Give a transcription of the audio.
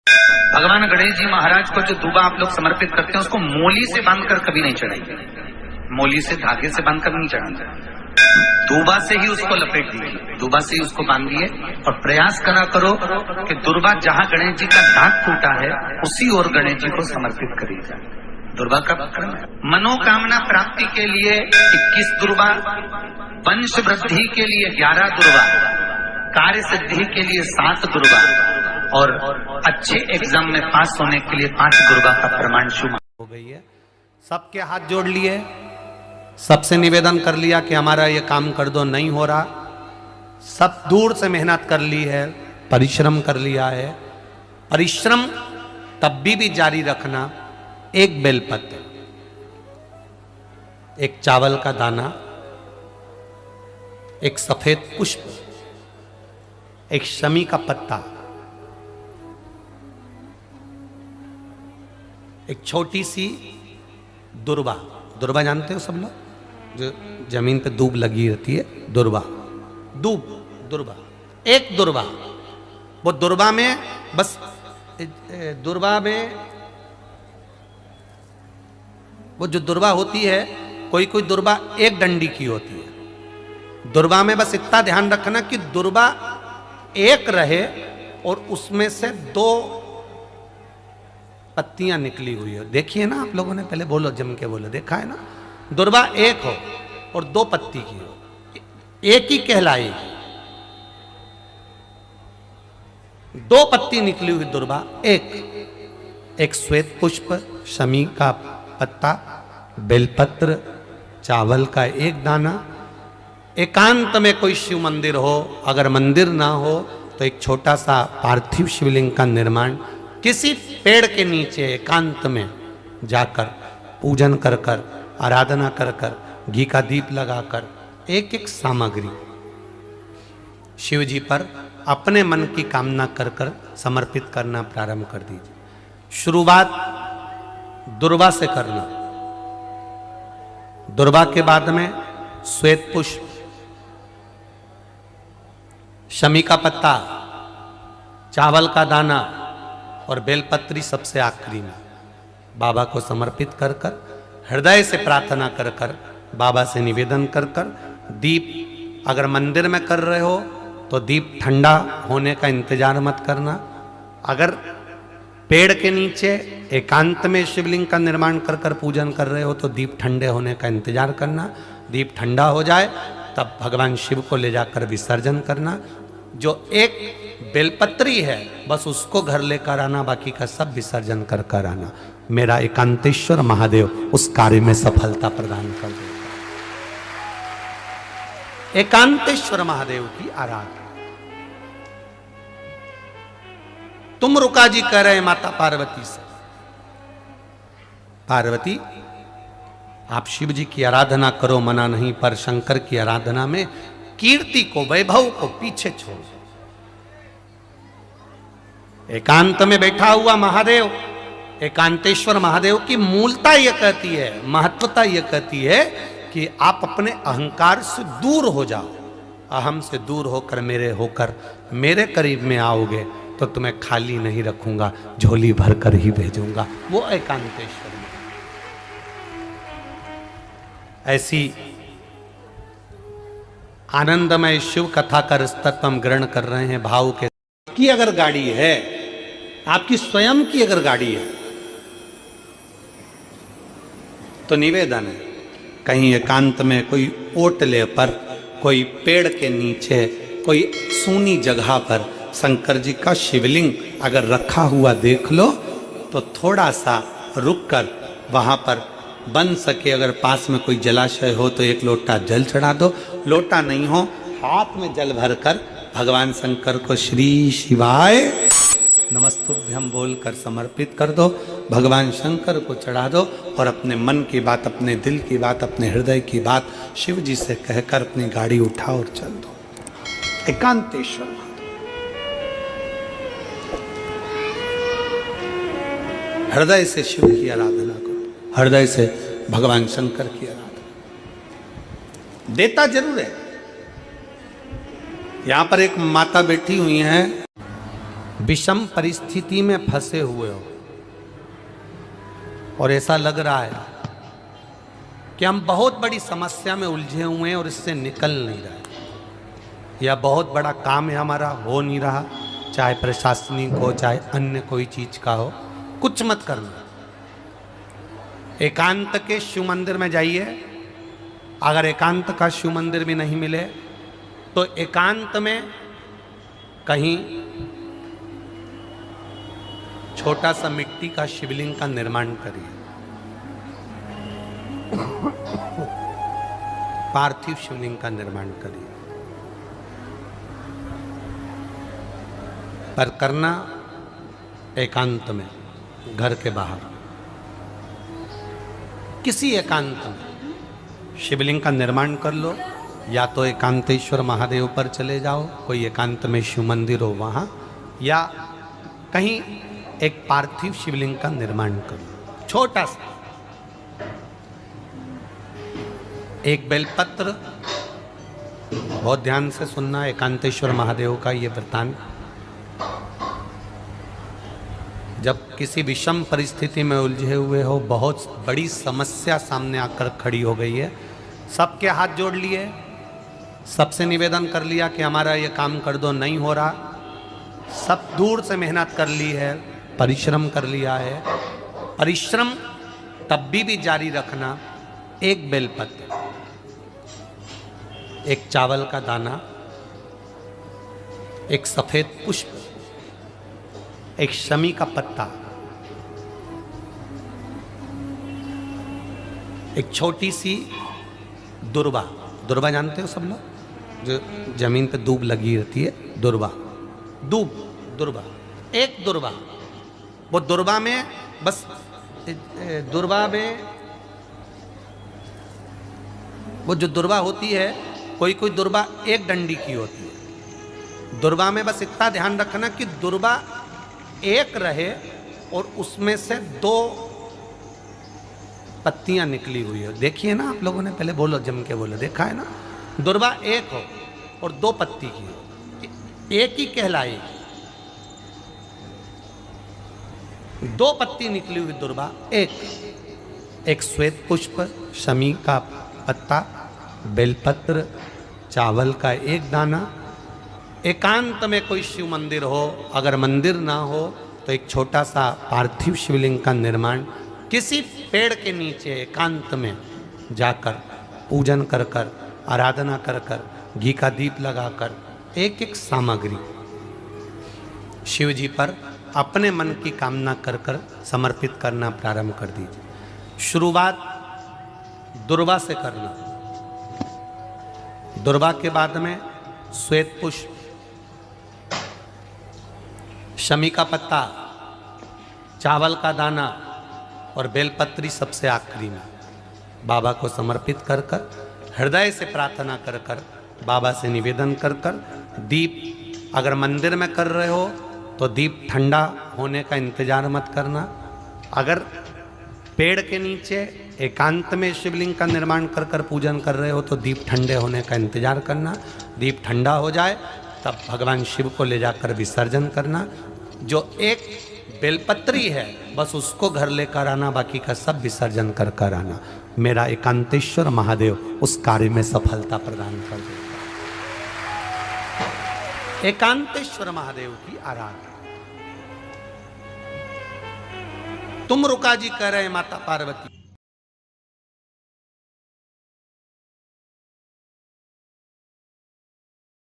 भगवान गणेश जी महाराज को जो दूबा आप लोग समर्पित करते हैं उसको मोली से बांधकर कभी नहीं चढ़ाइए, मोली से धागे से बांधकर नहीं चढ़ाना, दूबा से ही उसको लपेट दीजिए, दूबा से ही उसको बांधिए और प्रयास करा करो कि दुर्बा जहां गणेश जी का दांत टूटा है उसी ओर गणेश जी को समर्पित करिएगा। दुर्बा का प्रकरण है। मनोकामना प्राप्ति के लिए 21 दुर्बा, वंश वृद्धि के लिए 11 दुर्बा, कार्य सिद्धि के लिए 7 दुर्बा और अच्छे एग्जाम में पास होने के लिए 5 दुर्बा का प्रमाण शुभ हो गई है। सबके हाथ जोड़ लिए, सबसे निवेदन कर लिया कि हमारा ये काम कर दो, नहीं हो रहा। सब दूर से मेहनत कर ली है, परिश्रम कर लिया है। परिश्रम तब भी जारी रखना। एक बेलपत्र, एक चावल का दाना, एक सफेद पुष्प, एक शमी का पत्ता, एक छोटी सी दुर्बा। दुर्बा जानते हो सब लोग, जो जमीन पे दूब लगी रहती है, दुर्बा, दुर्बा, एक दुर्बा। वो दुर्बा में बस, दुर्बा में वो जो दुर्बा होती है, कोई कोई दुर्बा एक डंडी की होती है। दुर्बा में बस इतना ध्यान रखना कि दुर्बा एक रहे और उसमें से 2 पत्तियां निकली हुई हो। देखिए ना आप लोगों ने, पहले बोलो, जम के बोलो, देखा है ना। दुर्बा एक हो और 2 पत्ती की हो, एक ही कहलाएगी। 2 पत्ती निकली हुई दुर्बा, एक श्वेत पुष्प, शमी का पत्ता, बेलपत्र, चावल का एक दाना। एकांत में कोई शिव मंदिर हो, अगर मंदिर ना हो तो एक छोटा सा पार्थिव शिवलिंग का निर्माण किसी पेड़ के नीचे एकांत में जाकर पूजन कर कर, आराधना कर कर, घी का दीप लगाकर एक एक सामग्री शिव जी पर अपने मन की कामना कर कर समर्पित करना प्रारंभ कर दीजिए। शुरुआत दुर्बा से करना। दुर्बा के बाद में श्वेत पुष्प, शमी का पत्ता, चावल का दाना और बेलपत्री सबसे आखिरी में बाबा को समर्पित कर कर, हृदय से प्रार्थना कर कर, बाबा से निवेदन कर कर, दीप अगर मंदिर में कर रहे हो तो दीप ठंडा होने का इंतजार मत करना। अगर पेड़ के नीचे एकांत में शिवलिंग का निर्माण कर कर पूजन कर रहे हो तो दीप ठंडे होने का इंतजार करना। दीप ठंडा हो जाए तब भगवान शिव को ले जाकर विसर्जन करना। जो एक बेलपत्री है बस उसको घर लेकर आना, बाकी का सब विसर्जन कर कर आना। मेरा एकांतेश्वर महादेव उस कार्य में सफलता प्रदान कर देगा। एकांतेश्वर महादेव की आराधना। तुम रुका जी कह रहे माता पार्वती से, पार्वती आप शिव जी की आराधना करो, मना नहीं, पर शंकर की आराधना में कीर्ति को, वैभव को पीछे छोड़। एकांत में बैठा हुआ महादेव, एकांतेश्वर महादेव की मूलता यह कहती है, महत्वता यह कहती है कि आप अपने अहंकार से दूर हो जाओ। अहम से दूर होकर मेरे करीब में आओगे तो तुम्हें खाली नहीं रखूंगा, झोली भर कर ही भेजूंगा। वो एकांतेश्वर में ऐसी आनंदमय शिव कथा का तत्व हम ग्रहण कर रहे हैं भाव के। की अगर गाड़ी है, आपकी स्वयं की अगर गाड़ी है तो निवेदन है, कहीं एकांत में कोई ओटले पर, कोई पेड़ के नीचे, कोई सूनी जगह पर शंकर जी का शिवलिंग अगर रखा हुआ देख लो तो थोड़ा सा रुक कर वहां पर बन सके, अगर पास में कोई जलाशय हो तो 1 लोटा जल चढ़ा दो। लोटा नहीं हो, हाथ में जल भरकर भगवान शंकर को श्री शिवाय नमस्तुभ्यम बोलकर समर्पित कर दो। भगवान शंकर को चढ़ा दो और अपने मन की बात, अपने दिल की बात, अपने हृदय की बात शिव जी से कहकर अपनी गाड़ी उठाओ और चल दो। एकांतेश्वर हृदय से शिव की आराधना करो, हृदय से भगवान शंकर की आराधना। देता जरूर है। यहां पर एक माता बैठी हुई हैं, विषम परिस्थिति में फंसे हुए हो और ऐसा लग रहा है कि हम बहुत बड़ी समस्या में उलझे हुए हैं और इससे निकल नहीं रहे, या बहुत बड़ा काम है हमारा, हो नहीं रहा, चाहे प्रशासनिक हो चाहे अन्य कोई चीज का हो, कुछ मत करना। एकांत के शिव मंदिर में जाइए। अगर एकांत का शिव मंदिर भी नहीं मिले तो एकांत में कहीं छोटा सा मिट्टी का शिवलिंग का निर्माण करिए, पार्थिव शिवलिंग का निर्माण करिए, पर करना एकांत में, घर के बाहर किसी एकांत में शिवलिंग का निर्माण कर लो। या तो एकांतेश्वर महादेव पर चले जाओ, कोई एकांत में शिव मंदिर हो वहां, या कहीं एक पार्थिव शिवलिंग का निर्माण कर लो, छोटा सा। एक बेलपत्र, बहुत ध्यान से सुनना, एकांतेश्वर महादेव का ये वृतांत। जब किसी विषम परिस्थिति में उलझे हुए हो, बहुत बड़ी समस्या सामने आकर खड़ी हो गई है, सबके हाथ जोड़ लिए, सबसे निवेदन कर लिया कि हमारा ये काम कर दो, नहीं हो रहा, सब दूर से मेहनत कर ली है, परिश्रम कर लिया है, परिश्रम तब भी जारी रखना। एक बेलपत्र, एक चावल का दाना, एक सफेद पुष्प, एक शमी का पत्ता, एक छोटी सी दुर्वा। दुर्वा जानते हो सब लोग, जो जमीन पे दूब लगी रहती है, दुर्वा, दुर्वा, एक दुर्वा। वो दुर्वा में बस, दुर्वा में वो जो दुर्वा होती है, कोई कोई दुर्वा एक डंडी की होती है। दुर्वा में बस इतना ध्यान रखना कि दुर्वा एक रहे और उसमें से 2 पत्तियां निकली हुई है। देखिए ना आप लोगों ने, पहले बोलो, जम के बोलो, देखा है ना? दुर्वा एक हो और 2 पत्ती की हो, एक ही कहलाए। 2 पत्ती निकली हुई दुर्वा, एक श्वेत पुष्प, शमी का पत्ता, बेलपत्र, चावल का एक दाना। एकांत में कोई शिव मंदिर हो, अगर मंदिर ना हो तो एक छोटा सा पार्थिव शिवलिंग का निर्माण किसी पेड़ के नीचे एकांत में जाकर पूजन कर कर, आराधना कर कर, घी का दीप लगाकर, एक एक सामग्री शिव जी पर अपने मन की कामना कर कर समर्पित करना प्रारंभ कर दीजिए। शुरुआत दुर्वा से करना। दुर्वा के बाद में श्वेत पुष्प, शमी का पत्ता, चावल का दाना और बेलपत्री सबसे आखिरी में बाबा को समर्पित कर कर, हृदय से प्रार्थना कर कर, बाबा से निवेदन कर कर, दीप अगर मंदिर में कर रहे हो तो दीप ठंडा होने का इंतजार मत करना। अगर पेड़ के नीचे एकांत में शिवलिंग का निर्माण कर कर पूजन कर रहे हो तो दीप ठंडे होने का इंतजार करना। दीप ठंडा हो जाए तब भगवान शिव को ले जाकर विसर्जन करना। जो एक बेलपत्री है बस उसको घर लेकर आना, बाकी का सब विसर्जन कर कर आना। मेरा एकांतेश्वर महादेव उस कार्य में सफलता प्रदान कर देगा। एकांतेश्वर महादेव की आराधना। तुम रुका जी कह रहे हैं माता पार्वती,